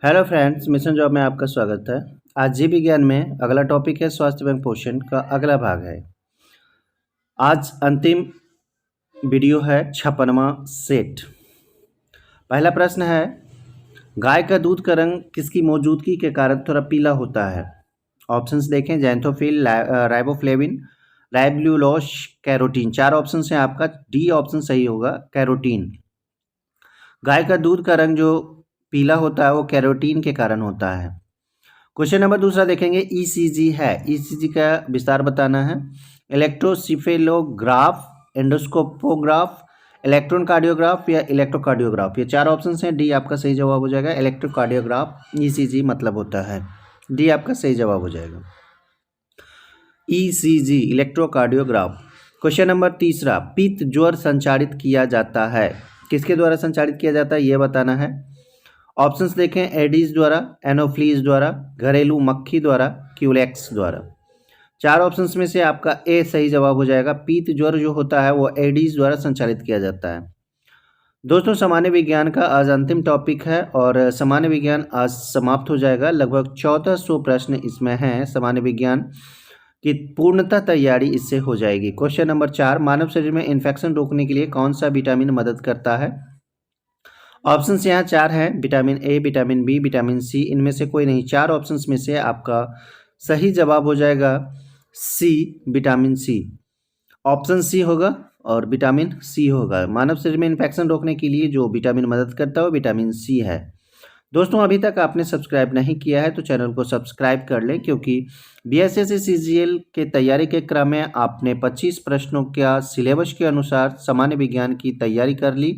Hello friends, mission job में आपका स्वागत है। आज जीव विज्ञान में अगला टॉपिक है स्वास्थ्य एवं पोषण का अगला भाग है। आज अंतिम वीडियो है 56वां सेट। पहला प्रश्न है, गाय का दूध का रंग किसकी मौजूदगी के कारण थोड़ा पीला होता है? ऑप्शंस देखें, जैंथोफिल, राइबोफ्लेविन, राइबोल्यूलोस, कैरोटीन। चार ऑप्शन है आपका, डी ऑप्शन सही होगा, कैरोटीन। गाय का दूध का रंग जो पीला होता है वो कैरोटीन के कारण होता है। क्वेश्चन नंबर दूसरा देखेंगे, ईसीजी है, ईसीजी का विस्तार बताना है। इलेक्ट्रोसिफेलोग्राफ, एंडोस्कोपोग्राफ, इलेक्ट्रॉन कार्डियोग्राफ या इलेक्ट्रोकार्डियोग्राफ। ये चार ऑप्शन हैं, डी आपका सही जवाब हो जाएगा। इलेक्ट्रोकार्डियोग्राफ ईसीजी मतलब होता है, डी आपका सही जवाब हो जाएगा। ECG electrocardiograph. क्वेश्चन नंबर तीसरा, पित्त ज्वर संचारित किया जाता है, किसके द्वारा संचारित किया जाता है ये बताना है। ऑप्शंस देखें, एडीज द्वारा, एनोफ्लीज द्वारा, घरेलू मक्खी द्वारा, क्यूलेक्स द्वारा। चार ऑप्शंस में से आपका ए सही जवाब हो जाएगा। पीत ज्वर जो होता है वो एडीज द्वारा संचालित किया जाता है। दोस्तों, सामान्य विज्ञान का आज अंतिम टॉपिक है और सामान्य विज्ञान आज समाप्त हो जाएगा। लगभग 1400 प्रश्न इसमें हैं। सामान्य विज्ञान की पूर्णतः तैयारी इससे हो जाएगी। क्वेश्चन नंबर 4, मानव शरीर में इन्फेक्शन रोकने के लिए कौन सा विटामिन मदद करता है? ऑप्शंस यहाँ चार हैं, vitamin A, vitamin B, vitamin C. इनमें से कोई नहीं, चार ऑप्शंस में से आपका सही जवाब हो जाएगा सी, विटामिन सी। ऑप्शन सी होगा और विटामिन सी होगा। मानव शरीर में इन्फेक्शन रोकने के लिए जो विटामिन मदद करता है वो विटामिन सी है। दोस्तों, अभी तक आपने सब्सक्राइब नहीं किया है तो चैनल को सब्सक्राइब कर लें, क्योंकि बीएसएससी सीजीएल के तैयारी के क्रम में आपने 25 प्रश्नों का सिलेबस के अनुसार सामान्य विज्ञान की तैयारी कर ली।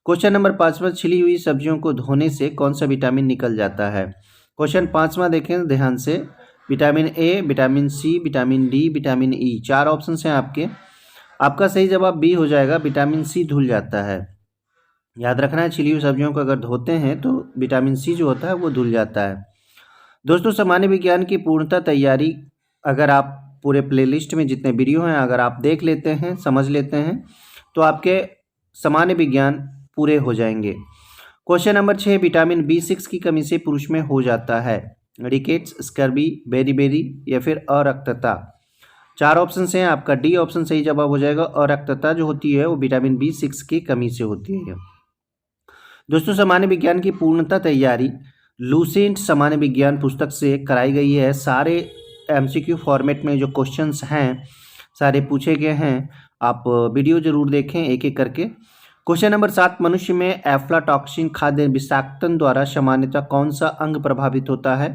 क्वेश्चन नंबर 5वां, छिली हुई सब्जियों को धोने से कौन सा विटामिन निकल जाता है? क्वेश्चन 5वां देखें ध्यान से, vitamin A, vitamin C, vitamin D, vitamin E. चार ऑप्शन हैं आपके, आपका सही जवाब बी हो जाएगा, विटामिन सी धुल जाता है। याद रखना है, छिली हुई सब्जियों को अगर धोते हैं तो विटामिन सी जो होता है वो धुल जाता है। दोस्तों, सामान्य विज्ञान की पूर्णतः तैयारी अगर आप पूरे प्लेलिस्ट में जितने वीडियो हैं अगर आप देख लेते हैं, समझ लेते हैं, तो आपके सामान्य विज्ञान पूरे हो जाएंगे। क्वेश्चन नंबर 6, विटामिन B6 की कमी से पुरुष में हो जाता है रिकेट्स, स्कर्वी, बेरी या फिर अरक्तता। चार ऑप्शन हैं आपका, डी ऑप्शन सही जवाब हो जाएगा। अरक्तता जो होती है वो विटामिन B6 की कमी से होती है। दोस्तों, सामान्य विज्ञान की पूर्णतः तैयारी लूसेंट सामान्य विज्ञान पुस्तक से कराई गई है। सारे एमसीक्यू फॉर्मेट में जो क्वेश्चंस हैं सारे पूछे गए हैं। आप वीडियो जरूर देखें एक एक करके। क्वेश्चन नंबर 7, मनुष्य में एफ्लाटॉक्सिन खाद्य विषाक्तन द्वारा सामान्यतः कौन सा अंग प्रभावित होता है?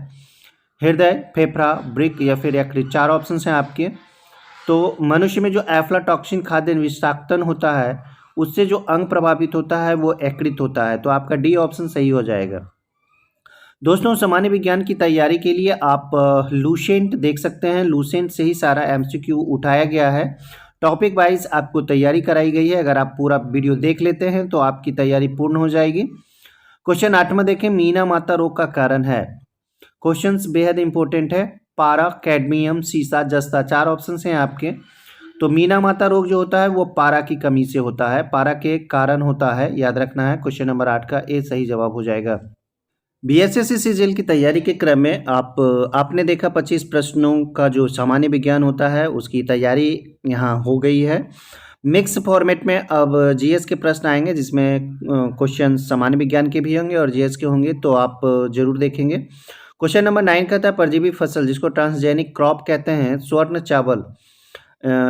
हृदय, फेफड़ा, वृक्क या फिर यकृत। चार ऑप्शन हैं आपके। तो मनुष्य में जो एफ्लाटॉक्सिन खाद्य विषाक्तन होता है उससे जो अंग प्रभावित होता है वो यकृत होता है, तो आपका डी ऑप्शन सही हो जाएगा। दोस्तों, सामान्य विज्ञान की तैयारी के लिए आप लूसेंट देख सकते हैं। लूसेंट से ही सारा एमसीक्यू उठाया गया है। टॉपिक वाइज आपको तैयारी कराई गई है। अगर आप पूरा वीडियो देख लेते हैं तो आपकी तैयारी पूर्ण हो जाएगी। क्वेश्चन 8 देखें, मीना माता रोग का कारण है। क्वेश्चंस बेहद इंपॉर्टेंट है। पारा, कैडमियम, सीसा, जस्ता। चार ऑप्शन हैं आपके। तो मीना माता रोग जो होता है वो पारा की कमी से होता है, पारा के कारण होता है, याद रखना है। क्वेश्चन नंबर 8 का ए सही जवाब हो जाएगा। बीएसएससी सीजीएल की तैयारी के क्रम में आपने देखा 25 प्रश्नों का जो सामान्य विज्ञान होता है उसकी तैयारी यहाँ हो गई है। मिक्स फॉर्मेट में अब जीएस के प्रश्न आएंगे, जिसमें क्वेश्चन सामान्य विज्ञान के भी होंगे और जीएस के होंगे, तो आप जरूर देखेंगे। क्वेश्चन नंबर 9 कहता है, परजीवी फसल जिसको ट्रांसजेनिक क्रॉप कहते हैं, स्वर्ण चावल,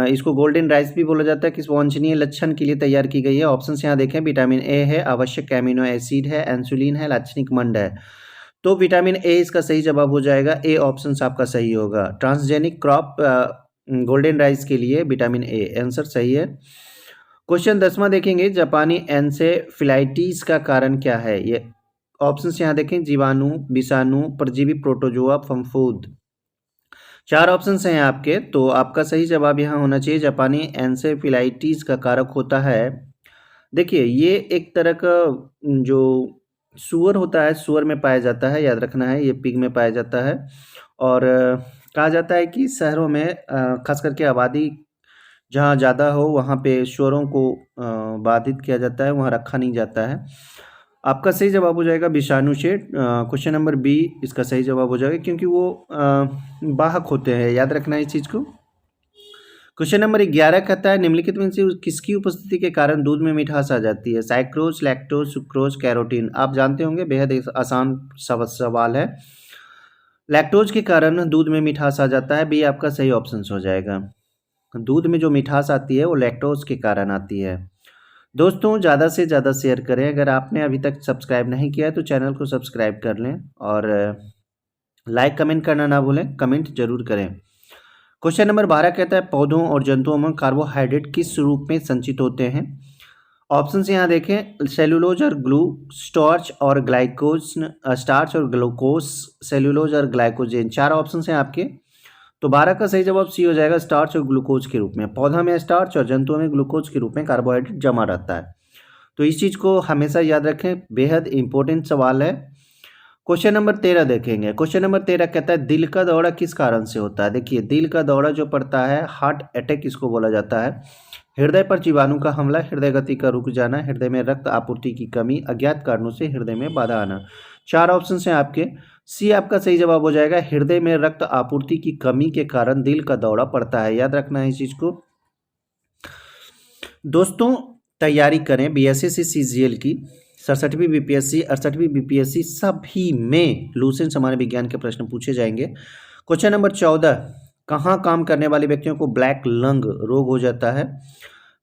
इसको गोल्डन राइस भी बोला जाता है, किस वांछनीय लक्षण के लिए तैयार की गई है? ऑप्शन यहाँ देखें, विटामिन ए है, आवश्यक एमिनो एसिड है, इंसुलिन है, लाक्षणिक मंड है। तो विटामिन ए इसका सही जवाब हो जाएगा। ए ऑप्शन आपका सही होगा। ट्रांसजेनिक क्रॉप गोल्डन राइस के लिए विटामिन ए आंसर सही है। क्वेश्चन 10वां देखेंगे, जापानी एन्सेफेलाइटिस का कारण क्या है? ये ऑप्शन यहाँ देखें, जीवाणु, विषाणु, परजीवी, प्रोटोजोआ, फफूंद। चार ऑप्शन हैं आपके, तो आपका सही जवाब यहाँ होना चाहिए, जापानी एन्सेफेलाइटिस का कारक होता है। देखिए, ये एक तरह का जो सूअर होता है, सूअर में पाया जाता है, याद रखना है, ये पिग में पाया जाता है। और कहा जाता है कि शहरों में खास करके आबादी जहाँ ज़्यादा हो वहाँ पे सूअरों को बाधित किया जाता है, वहाँ रखा नहीं जाता है। आपका सही जवाब हो जाएगा विषाणु से। क्वेश्चन नंबर बी इसका सही जवाब हो जाएगा, क्योंकि वो वाहक होते हैं, याद रखना है इस चीज़ को। क्वेश्चन नंबर 11 कहता है निम्नलिखित में से किसकी उपस्थिति के कारण दूध में मिठास आ जाती है? साइक्रोज, लैक्टोज, सुक्रोज, कैरोटीन। आप जानते होंगे, बेहद आसान सवाल है। लैक्टोज के कारण दूध में मिठास आ जाता है, बी आपका सही ऑप्शन हो जाएगा। दूध में जो मिठास आती है वो लैक्टोज के कारण आती है। दोस्तों ज़्यादा से ज़्यादा शेयर करें। अगर आपने अभी तक सब्सक्राइब नहीं किया है तो चैनल को सब्सक्राइब कर लें और लाइक कमेंट करना ना भूलें, कमेंट जरूर करें। क्वेश्चन नंबर 12 कहता है पौधों और जंतुओं में कार्बोहाइड्रेट किस रूप में संचित होते हैं? ऑप्शन यहाँ देखें, सेलुलोज और ग्लू, स्टार्च और ग्लाइकोज, स्टार्च और ग्लूकोज, सेलुलोज और ग्लाइकोजेन। 4 ऑप्शन हैं आपके। तो 12 का सही जवाब सी हो जाएगा, स्टार्च और ग्लूकोज के रूप में। पौधा में स्टार्च और जंतुओं में ग्लूकोज के रूप में कार्बोहाइड्रेट जमा रहता है। तो इस चीज़ को हमेशा याद रखें, बेहद इंपॉर्टेंट सवाल है। क्वेश्चन नंबर 13 देखेंगे। क्वेश्चन नंबर 13 कहता है दिल का दौरा किस कारण से होता है? देखिए, दिल का दौरा जो पड़ता है, हार्ट अटैक इसको बोला जाता है। हृदय पर जीवाणु का हमला, हृदय गति का रुक जाना, हृदय में रक्त आपूर्ति की कमी, अज्ञात कारणों से हृदय में बाधा आना। 4 ऑप्शन हैं आपके। सी आपका सही जवाब हो जाएगा, हृदय में रक्त आपूर्ति की कमी के कारण दिल का दौरा पड़ता है। याद रखना है इस चीज को। दोस्तों तैयारी करें बीएसएससी सीजीएल की, 67वीं बीपीएससी, 68वीं बीपीएससी, सभी में लूसेंट सामान्य विज्ञान के प्रश्न पूछे जाएंगे। क्वेश्चन नंबर 14, कहाँ काम करने वाले व्यक्तियों को ब्लैक लंग रोग हो जाता है?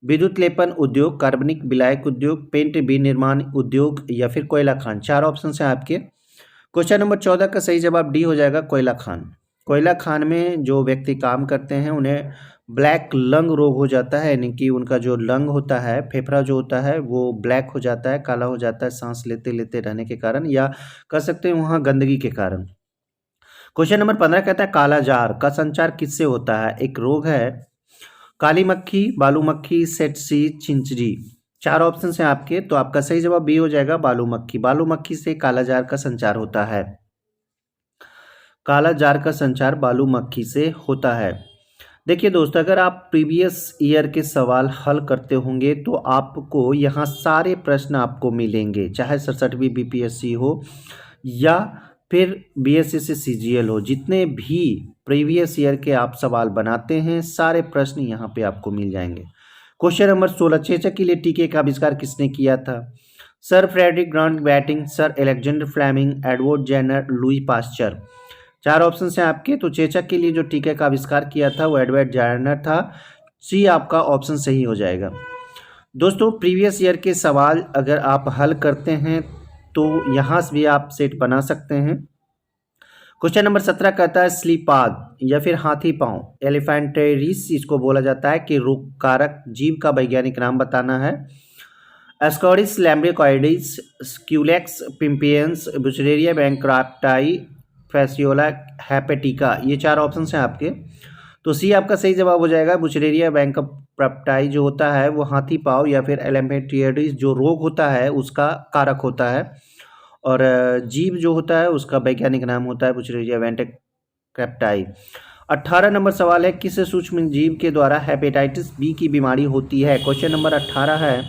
विद्युत लेपन उद्योग, कार्बनिक विलायक उद्योग, पेंट विनिर्माण उद्योग या फिर कोयला खान। 4 ऑप्शन हैं आपके। क्वेश्चन नंबर 14 का सही जवाब डी हो जाएगा, कोयला खान। कोयला खान में जो व्यक्ति काम करते हैं उन्हें ब्लैक लंग रोग हो जाता है, यानी कि उनका जो लंग होता है, फेफड़ा जो होता है वो ब्लैक हो जाता है, काला हो जाता है, सांस लेते लेते रहने के कारण, या कह सकते हैं वहाँ गंदगी के कारण। क्वेश्चन नंबर 15 कहता है काला जार का संचार किससे होता है? एक रोग है, काली मक्खी, बालू मक्खी, सेटसी, चिंचरी। 4 ऑप्शन हैं आपके। तो आपका सही जवाब बी हो जाएगा, बालू मक्खी। बालू मक्खी से काला जार का संचार होता है। काला जार का संचार बालू मक्खी से होता है। देखिए दोस्तों, अगर आप प्रीवियस ईयर के सवाल हल करते होंगे तो आपको यहाँ सारे प्रश्न आपको मिलेंगे, चाहे 67वीं बीपीएससी हो या फिर बीएसएससी सीजीएल हो। जितने भी प्रीवियस ईयर के आप सवाल बनाते हैं, सारे प्रश्न यहाँ पे आपको मिल जाएंगे। क्वेश्चन नंबर 16, चेचक के लिए टीके का आविष्कार किसने किया था? Sir Frederick Grant Banting, sir Alexander Fleming, Edward Jenner, Louis Pasteur. 4 option हैं आपके। तो चेचक के लिए जो टीके का आविष्कार किया था वो एडवर्ड जेनर था। सी आपका ऑप्शन सही हो जाएगा। दोस्तों प्रीवियस ईयर के सवाल अगर आप हल करते हैं तो यहाँ से भी आप सेट बना सकते हैं। क्वेश्चन नंबर 17 कहता है स्लीपाद या फिर हाथी पांव, एलिफेंटेरिस इसको बोला जाता है, कि रोगकारक जीव का वैज्ञानिक नाम बताना है। एस्कॉरिस लैम्ब्रिकॉइडिस, स्क्यूलेक्स पिम्पियंस, बुचरेरिया बैंक्राफ्टाई, फैसियोला हैपेटिका। ये 4 ऑप्शन हैं आपके। तो सी आपका सही जवाब हो जाएगा, बुचरेरिया बैंक्राफ्टाई जो होता है वो हाथी पाव या फिर एलिफेंटेरिस जो रोग होता है उसका कारक होता है, और जीव जो होता है उसका वैज्ञानिक नाम होता है बुचरेरिया बैंक्राफ्टाई। 18 नंबर सवाल है, किस सूक्ष्म जीव के द्वारा हेपेटाइटिस बी की बीमारी होती है? क्वेश्चन नंबर 18 है।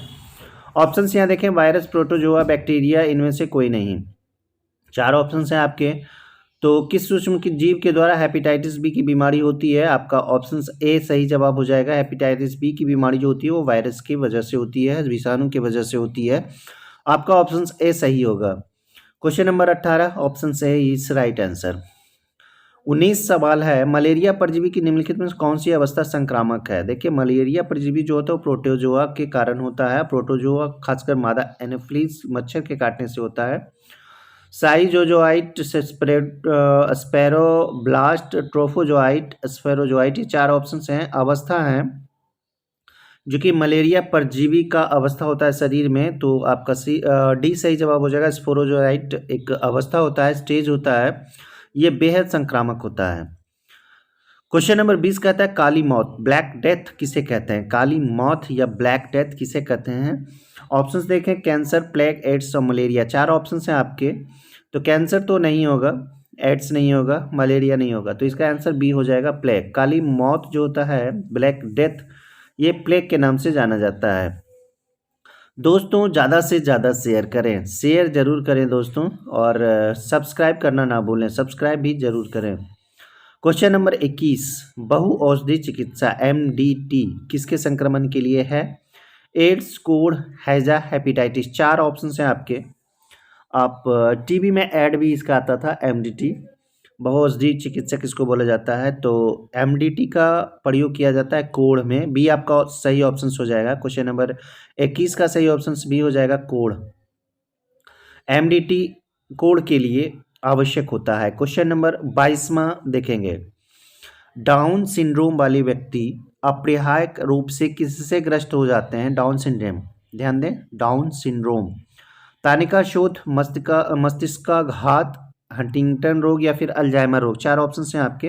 ऑप्शन यहाँ देखें, वायरस, प्रोटोजोआ, बैक्टीरिया, इनमें से कोई नहीं। 4 ऑप्शन हैं आपके। तो किस सूक्ष्म जीव के द्वारा हेपेटाइटिस बी की बीमारी होती है? आपका ऑप्शन ए सही जवाब हो जाएगा। हेपेटाइटिस बी की बीमारी जो होती है वो वायरस की वजह से होती है, विषाणु की वजह से होती है। आपका ऑप्शन ए सही होगा। क्वेश्चन नंबर 18 ऑप्शन से इज राइट आंसर। 19 सवाल है, मलेरिया परजीवी की निम्नलिखित में कौन सी अवस्था संक्रामक है? देखिए, मलेरिया परजीवी जो होता है वो प्रोटोजोआ के कारण होता है। प्रोटोजोआ खासकर मादा एनोफ्लिस मच्छर के काटने से होता है। साइजोजोआइट, स्पेरोब्लास्ट, ट्रोफोजोआइट, स्फेरोजोआइट, ये 4 ऑप्शन हैं, अवस्था हैं जो कि मलेरिया परजीवी का अवस्था होता है शरीर में। तो आपका डी सही जवाब हो जाएगा। स्पोरोजोआइट एक अवस्था होता है, स्टेज होता है, ये बेहद संक्रामक होता है। क्वेश्चन नंबर 20 कहता है काली मौत, ब्लैक डेथ किसे कहते हैं? काली मौत या ब्लैक डेथ किसे कहते हैं? ऑप्शंस देखें, कैंसर, प्लेग, एड्स और मलेरिया। 4 ऑप्शंस हैं आपके। तो कैंसर तो नहीं होगा, एड्स नहीं होगा, मलेरिया नहीं होगा, तो इसका आंसर बी हो जाएगा, प्लेग। काली मौत जो होता है, ब्लैक डेथ, ये प्लेग के नाम से जाना जाता है। दोस्तों ज़्यादा से ज़्यादा शेयर करें, शेयर ज़रूर करें दोस्तों, और सब्सक्राइब करना ना भूलें, सब्सक्राइब भी ज़रूर करें। क्वेश्चन नंबर 21, बहु औषधि चिकित्सा MDT किसके संक्रमण के लिए है? एड्स, कोढ़, हैजा, हेपेटाइटिस। 4 ऑप्शन हैं आपके। आप टीवी में ऐड भी इसका आता था MDT, बहुऔषधि चिकित्सा किसको बोला जाता है? तो MDT का प्रयोग किया जाता है कोढ़ में। बी आपका सही ऑप्शन हो जाएगा। क्वेश्चन नंबर 21 का सही ऑप्शन बी हो जाएगा, कोढ़। MDT कोढ़ के लिए आवश्यक होता है। क्वेश्चन नंबर 22वां देखेंगे, डाउन सिंड्रोम वाले व्यक्ति अपरिहार्य रूप से किससे ग्रस्त हो जाते हैं? डाउन सिंड्रोम, ध्यान दें, डाउन सिंड्रोम। तानिका शोथ, मस्तिष्काघात, हंटिंगटन रोग या फिर अल्जाइमर रोग। 4 ऑप्शन हैं आपके।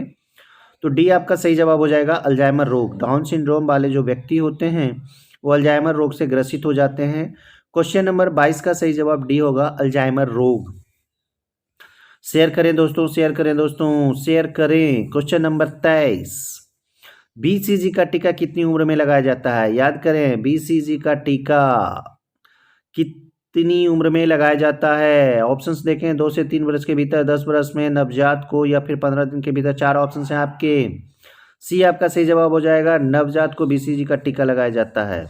तो डी आपका सही जवाब हो जाएगा, अल्जाइमर रोग। डाउन सिंड्रोम वाले जो व्यक्ति होते हैं वो अल्जाइमर रोग से ग्रसित हो जाते हैं। क्वेश्चन नंबर 22 का सही जवाब डी होगा, अल्जाइमर रोग। शेयर करें दोस्तों, शेयर करें दोस्तों, शेयर करें। क्वेश्चन नंबर 23, BCG का टीका कितनी उम्र में लगाया जाता है? याद करें, BCG का टीका कितनी उम्र में लगाया जाता है? ऑप्शंस देखें, 2 से 3 वर्ष के भीतर, 10 वर्ष में, नवजात को, या फिर 15 दिन के भीतर। 4 ऑप्शन हैं आपके। सी आपका सही जवाब हो जाएगा, नवजात को BCG का टीका लगाया जाता है।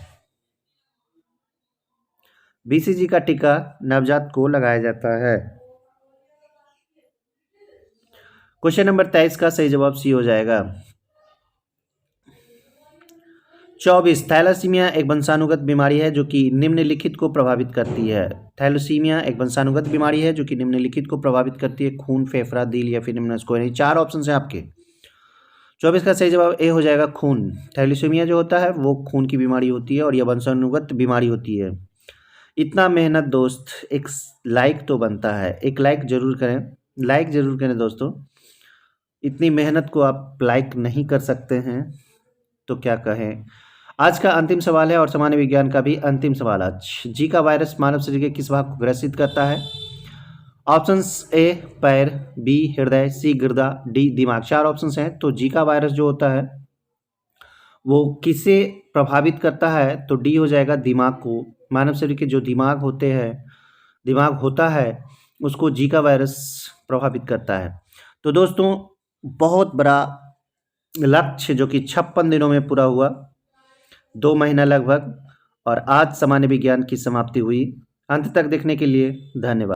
BCG का टीका नवजात को लगाया जाता है। क्वेश्चन नंबर 23 का सही जवाब सी हो जाएगा। 24, थैलासीमिया एक वंशानुगत बीमारी है जो कि निम्नलिखित को प्रभावित करती है। थैलासीमिया एक वंशानुगत बीमारी है जो कि निम्नलिखित को प्रभावित करती है, खून, फेफड़ा, दिल या फिर निम्न। 4 ऑप्शन हैं आपके। 24 का सही जवाब ए हो जाएगा, खून। थैलेसीमिया जो होता है वो खून की बीमारी होती है और यह वंशानुगत बीमारी होती है। इतना मेहनत दोस्त, एक लाइक तो बनता है, एक लाइक जरूर करें, लाइक जरूर करें दोस्तों। इतनी मेहनत को आप लाइक नहीं कर सकते हैं तो क्या कहें। आज का अंतिम सवाल है और सामान्य विज्ञान का भी अंतिम सवाल आज। जीका वायरस मानव शरीर के किस भाग को ग्रसित करता है? ऑप्शंस ए पैर, बी हृदय, सी गुर्दा, डी दिमाग। 4 ऑप्शंस हैं। तो जीका वायरस जो होता है वो किसे प्रभावित करता है? तो डी हो जाएगा, दिमाग को। मानव शरीर के जो दिमाग होता है उसको जीका वायरस प्रभावित करता है। तो दोस्तों बहुत बड़ा लक्ष्य जो कि 56 दिनों में पूरा हुआ, 2 महीना लगभग, और आज सामान्य विज्ञान की समाप्ति हुई। अंत तक देखने के लिए धन्यवाद।